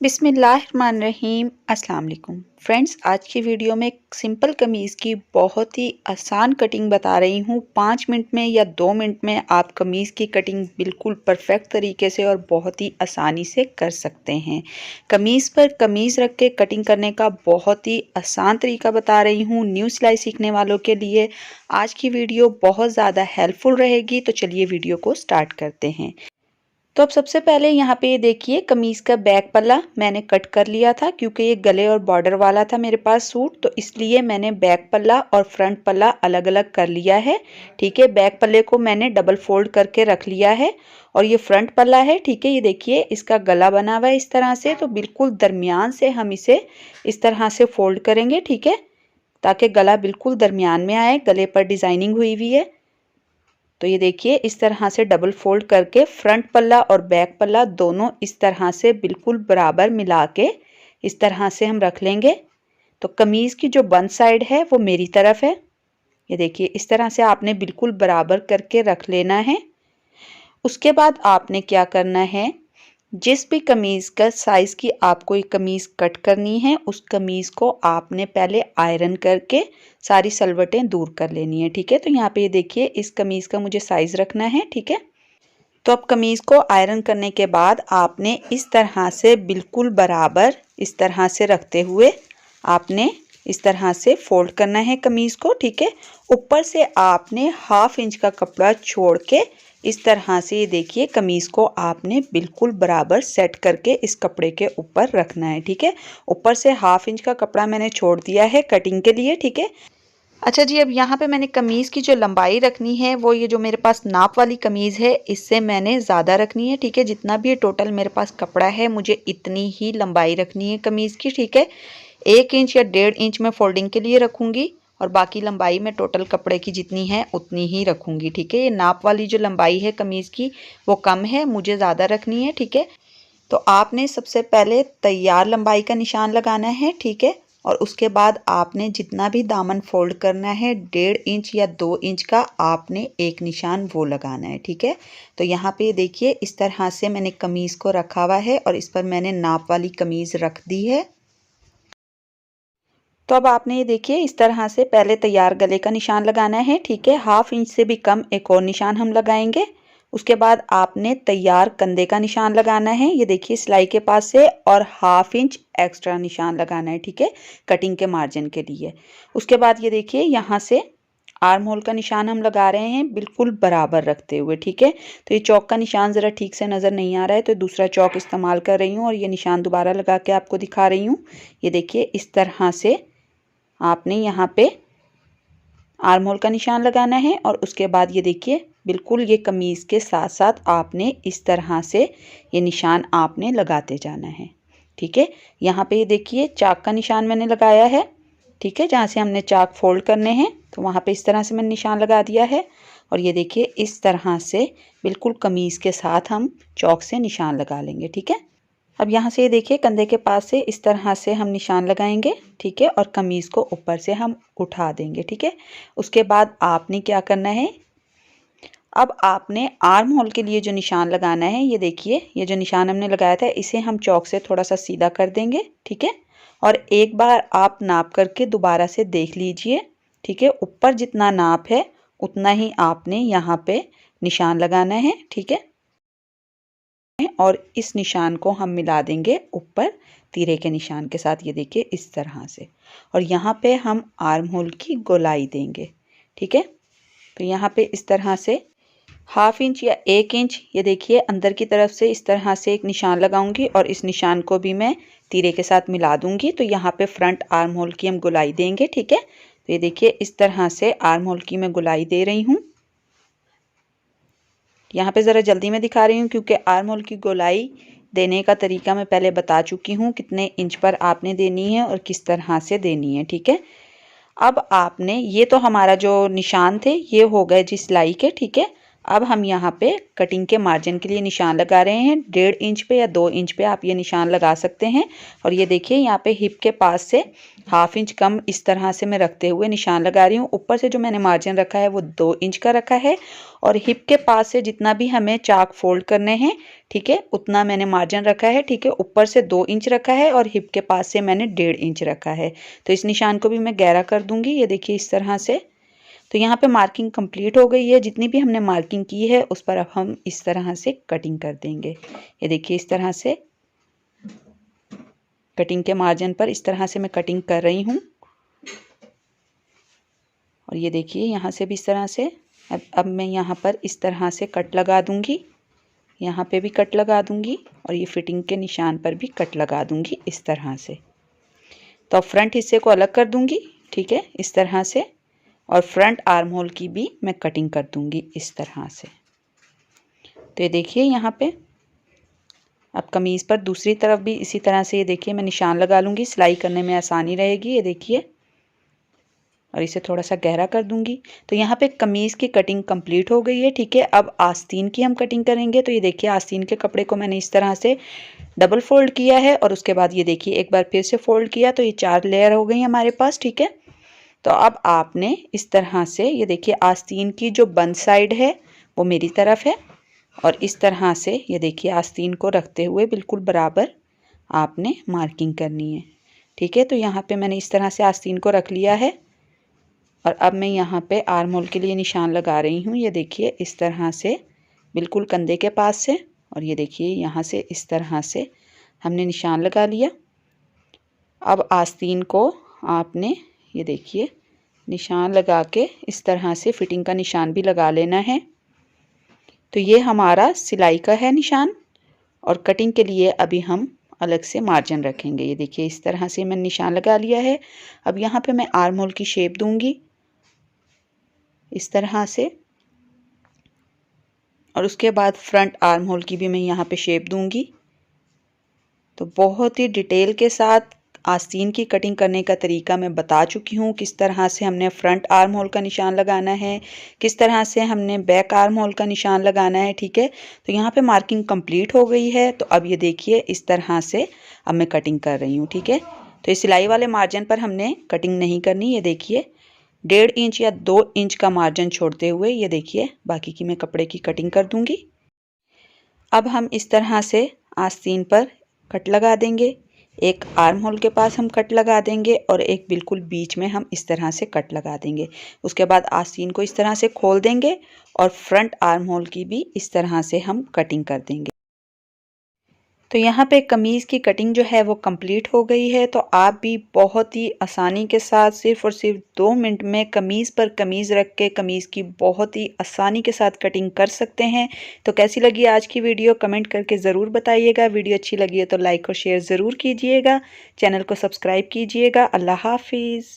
बिस्मिल्लाहिर्रहमानिर्रहीम अस्सलाम वालेकुम फ्रेंड्स। आज की वीडियो में एक सिंपल कमीज़ की बहुत ही आसान कटिंग बता रही हूँ। 5 मिनट में या 2 मिनट में आप कमीज़ की कटिंग बिल्कुल परफेक्ट तरीके से और बहुत ही आसानी से कर सकते हैं। कमीज़ पर कमीज़ रख के कटिंग करने का बहुत ही आसान तरीका बता रही हूँ न्यू सिलाई सीखने वालों के लिए। आज की वीडियो बहुत ज़्यादा हेल्पफुल रहेगी, तो चलिए वीडियो को स्टार्ट करते हैं। तो अब सबसे पहले यहाँ पे ये देखिए कमीज़ का बैक पल्ला मैंने कट कर लिया था, क्योंकि ये गले और बॉर्डर वाला था मेरे पास सूट, तो इसलिए मैंने बैक पल्ला और फ्रंट पल्ला अलग अलग कर लिया है। ठीक है, बैक पल्ले को मैंने डबल फोल्ड करके रख लिया है और ये फ्रंट पल्ला है। ठीक है, ये देखिए इसका गला बना हुआ है इस तरह से, तो बिल्कुल दरमियान से हम इसे इस तरह से फोल्ड करेंगे। ठीक है, ताकि गला बिल्कुल दरमियान में आए, गले पर डिज़ाइनिंग हुई हुई है। तो ये देखिए इस तरह से डबल फोल्ड करके फ्रंट पल्ला और बैक पल्ला दोनों इस तरह से बिल्कुल बराबर मिला के इस तरह से हम रख लेंगे। तो कमीज़ की जो बंद साइड है वो मेरी तरफ है। ये देखिए इस तरह से आपने बिल्कुल बराबर करके रख लेना है। उसके बाद आपने क्या करना है, जिस भी कमीज़ का साइज़ की आपको ये कमीज़ कट करनी है, उस कमीज़ को आपने पहले आयरन करके सारी सलवटें दूर कर लेनी है। ठीक है, तो यहाँ पे ये देखिए इस कमीज़ का मुझे साइज़ रखना है। ठीक है, तो अब कमीज़ को आयरन करने के बाद आपने इस तरह से बिल्कुल बराबर इस तरह से रखते हुए आपने इस तरह से फोल्ड करना है कमीज़ को। ठीक है, ऊपर से आपने 1/2 इंच का कपड़ा छोड़ के इस तरह से ये देखिए कमीज़ को आपने बिल्कुल बराबर सेट करके इस कपड़े के ऊपर रखना है। ठीक है, ऊपर से 1/2 इंच का कपड़ा मैंने छोड़ दिया है कटिंग के लिए। ठीक है, अच्छा जी, अब यहाँ पे मैंने कमीज़ की जो लंबाई रखनी है वो ये जो मेरे पास नाप वाली कमीज़ है इससे मैंने ज़्यादा रखनी है। ठीक है, जितना भी टोटल मेरे पास कपड़ा है मुझे इतनी ही लंबाई रखनी है कमीज़ की। ठीक है, 1 इंच या 1.5 इंच मैं फोल्डिंग के लिए रखूँगी और बाकी लंबाई में टोटल कपड़े की जितनी है उतनी ही रखूँगी। ठीक है, ये नाप वाली जो लंबाई है कमीज़ की वो कम है, मुझे ज़्यादा रखनी है। ठीक है, तो आपने सबसे पहले तैयार लंबाई का निशान लगाना है। ठीक है, और उसके बाद आपने जितना भी दामन फोल्ड करना है 1.5 इंच या 2 इंच का आपने एक निशान वो लगाना है। ठीक है, तो यहाँ पे देखिए इस तरह से मैंने कमीज़ को रखा हुआ है और इस पर मैंने नाप वाली कमीज़ रख दी है। तो अब आपने ये देखिए इस तरह से पहले तैयार गले का निशान लगाना है। ठीक है, 1/2 इंच से भी कम एक और निशान हम लगाएंगे। उसके बाद आपने तैयार कंधे का निशान लगाना है, ये देखिए सिलाई के पास से, और 1/2 इंच एक्स्ट्रा निशान लगाना है। ठीक है, कटिंग के मार्जिन के लिए। उसके बाद ये देखिए यहाँ से आर्म होल का निशान हम लगा रहे हैं बिल्कुल बराबर रखते हुए। ठीक है, तो ये चौक का निशान ज़रा ठीक से नज़र नहीं आ रहा है, तो दूसरा चौक इस्तेमाल कर रही हूँ और ये निशान दोबारा लगा के आपको दिखा रही हूँ। ये देखिए इस तरह से आपने यहाँ पे आर्म होल का निशान लगाना है और उसके बाद ये देखिए बिल्कुल ये कमीज़ के साथ साथ आपने इस तरह से ये निशान आपने लगाते जाना है। ठीक है, यहाँ पे ये देखिए चाक का निशान मैंने लगाया है। ठीक है, जहाँ से हमने चाक फोल्ड करने हैं तो वहाँ पे इस तरह से मैंने निशान लगा दिया है और ये देखिए इस तरह से बिल्कुल कमीज़ के साथ हम चौक से निशान लगा लेंगे। ठीक है, अब यहाँ से ये देखिए कंधे के पास से इस तरह से हम निशान लगाएंगे। ठीक है, और कमीज़ को ऊपर से हम उठा देंगे। ठीक है, उसके बाद आपने क्या करना है, अब आपने आर्म होल के लिए जो निशान लगाना है, ये देखिए ये जो निशान हमने लगाया था इसे हम चौक से थोड़ा सा सीधा कर देंगे। ठीक है, और एक बार आप नाप करके दोबारा से देख लीजिए। ठीक है, ऊपर जितना नाप है उतना ही आपने यहाँ पे निशान लगाना है। ठीक है, और इस निशान को हम मिला देंगे ऊपर तीरे के निशान के साथ, ये देखिए इस तरह से, और यहाँ पे हम आर्म होल की गोलाई देंगे। ठीक है, तो यहाँ पे इस तरह से 1/2 इंच या 1 इंच ये देखिए अंदर की तरफ से इस तरह से एक निशान लगाऊंगी और इस निशान को भी मैं तीरे के साथ मिला दूंगी। तो यहाँ पे फ्रंट आर्म होल की हम गोलाई देंगे। ठीक है, तो ये देखिए इस तरह से आर्म होल की मैं गोलाई दे रही हूँ। यहाँ पे ज़रा जल्दी में दिखा रही हूँ क्योंकि आर्म होल की गोलाई देने का तरीका मैं पहले बता चुकी हूँ, कितने इंच पर आपने देनी है और किस तरह से देनी है। ठीक है, अब आपने ये तो हमारा जो निशान थे ये हो गए जी सिलाई के। ठीक है, अब हम यहाँ पे कटिंग के मार्जिन के लिए निशान लगा रहे हैं। 1.5 इंच पे या 2 इंच पे आप ये निशान लगा सकते हैं। और ये देखिए यहाँ पे हिप के पास से 1/2 इंच कम इस तरह से मैं रखते हुए निशान लगा रही हूँ। ऊपर से जो मैंने मार्जिन रखा है वो 2 इंच का रखा है और हिप के पास से जितना भी हमें चाक फोल्ड करने हैं, ठीक है, उतना मैंने मार्जिन रखा है। ठीक है, ऊपर से 2 इंच रखा है और हिप के पास से मैंने 1.5 इंच रखा है। तो इस निशान को भी मैं गहरा कर दूंगी। ये देखिए इस तरह से। तो यहाँ पे मार्किंग कंप्लीट हो गई है। जितनी भी हमने मार्किंग की है उस पर अब हम इस तरह से कटिंग कर देंगे। ये देखिए इस तरह से कटिंग के मार्जिन पर इस तरह से मैं कटिंग कर रही हूँ। और ये देखिए यहाँ से भी इस तरह से। अब मैं यहाँ पर इस तरह से कट लगा दूंगी। यहाँ पे भी कट लगा दूंगी और ये फिटिंग के निशान पर भी कट लगा दूंगी इस तरह से। तो अब फ्रंट हिस्से को अलग कर दूंगी, ठीक है, इस तरह से। और फ्रंट आर्म होल की भी मैं कटिंग कर दूंगी इस तरह से। तो ये देखिए यहाँ पे अब कमीज़ पर दूसरी तरफ भी इसी तरह से ये देखिए मैं निशान लगा लूँगी, सिलाई करने में आसानी रहेगी। ये देखिए, और इसे थोड़ा सा गहरा कर दूंगी। तो यहाँ पे कमीज़ की कटिंग कंप्लीट हो गई है। ठीक है, अब आस्तीन की हम कटिंग करेंगे। तो ये देखिए आस्तीन के कपड़े को मैंने इस तरह से डबल फोल्ड किया है और उसके बाद ये देखिए एक बार फिर से फोल्ड किया, तो ये 4 लेयर हो गई हमारे पास। ठीक है, तो अब आपने इस तरह से ये देखिए आस्तीन की जो बंद साइड है वो मेरी तरफ है और इस तरह से ये देखिए आस्तीन को रखते हुए बिल्कुल बराबर आपने मार्किंग करनी है। ठीक है, तो यहाँ पे मैंने इस तरह से आस्तीन को रख लिया है और अब मैं यहाँ पे आर्म होल के लिए निशान लगा रही हूँ। ये देखिए इस तरह से बिल्कुल कंधे के पास से। और ये देखिए यहाँ से इस तरह से हमने निशान लगा लिया। अब आस्तीन को आपने ये देखिए निशान लगा के इस तरह से फिटिंग का निशान भी लगा लेना है। तो ये हमारा सिलाई का है निशान और कटिंग के लिए अभी हम अलग से मार्जिन रखेंगे। ये देखिए इस तरह से मैंने निशान लगा लिया है। अब यहाँ पे मैं आर्म होल की शेप दूंगी इस तरह से और उसके बाद फ्रंट आर्म होल की भी मैं यहाँ पे शेप दूंगी। तो बहुत ही डिटेल के साथ आस्तीन की कटिंग करने का तरीका मैं बता चुकी हूँ। किस तरह से हमने फ्रंट आर्म होल का निशान लगाना है, किस तरह से हमने बैक आर्म होल का निशान लगाना है। ठीक है, तो यहाँ पे मार्किंग कंप्लीट हो गई है। तो अब ये देखिए इस तरह से अब मैं कटिंग कर रही हूँ। ठीक है, तो इस सिलाई वाले मार्जिन पर हमने कटिंग नहीं करनी। ये देखिए 1.5 इंच या 2 इंच का मार्जिन छोड़ते हुए ये देखिए बाकी की मैं कपड़े की कटिंग कर दूंगी। अब हम इस तरह से आस्तीन पर कट लगा देंगे। एक आर्म होल के पास हम कट लगा देंगे और एक बिल्कुल बीच में हम इस तरह से कट लगा देंगे। उसके बाद आस्तीन को इस तरह से खोल देंगे और फ्रंट आर्म होल की भी इस तरह से हम कटिंग कर देंगे। तो यहाँ पे कमीज़ की कटिंग जो है वो कंप्लीट हो गई है। तो आप भी बहुत ही आसानी के साथ सिर्फ़ और सिर्फ 2 मिनट में कमीज़ पर कमीज़ रख के कमीज़ की बहुत ही आसानी के साथ कटिंग कर सकते हैं। तो कैसी लगी आज की वीडियो कमेंट करके ज़रूर बताइएगा। वीडियो अच्छी लगी है तो लाइक और शेयर ज़रूर कीजिएगा। चैनल को सब्सक्राइब कीजिएगा। अल्लाह हाफिज़।